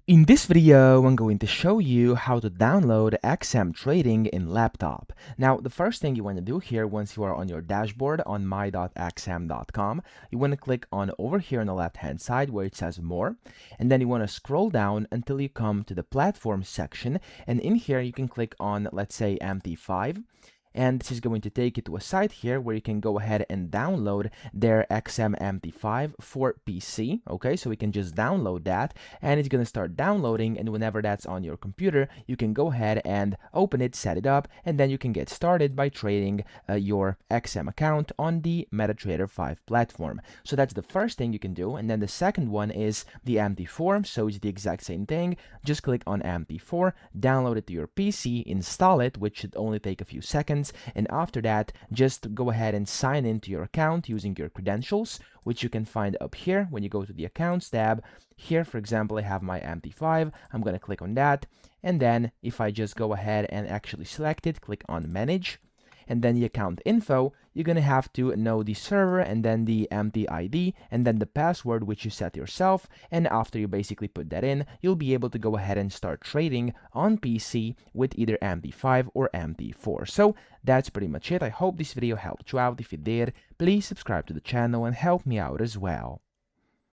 In this video, I'm going to show you how to download XM Trading in laptop. Now, the first thing you want to do here, once you are on your dashboard on my.xm.com, you want to click on over here on the left-hand side where it says More, and then you want to scroll down until you come to the Platform section, and in here you can click on, let's say, MT5, and this is going to take you to a site here where you can go ahead and download their XMMT5 for PC. Okay, so we can just download that and it's going to start downloading, and whenever that's on your computer you can go ahead and open it, set it up, and then you can get started by trading your XM account on the MetaTrader 5 platform. So that's the first thing you can do, and then the second one is the MT4. So it's the exact same thing. Just click on MT4, download it to your PC, install it, which should only take a few seconds, and after that just go ahead and sign into your account using your credentials, which you can find up here when you go to the Accounts tab. Here, for example, I have my MT5. I'm going to click on that, and then if I just go ahead and actually select it, click on Manage, and then the account info, you're going to have to know the server and then the MT ID and then the password which you set yourself, and after you basically put that in, you'll be able to go ahead and start trading on PC with either MT5 or MT4. So that's pretty much it. I hope this video helped you out. If it did, please subscribe to the channel and help me out as well.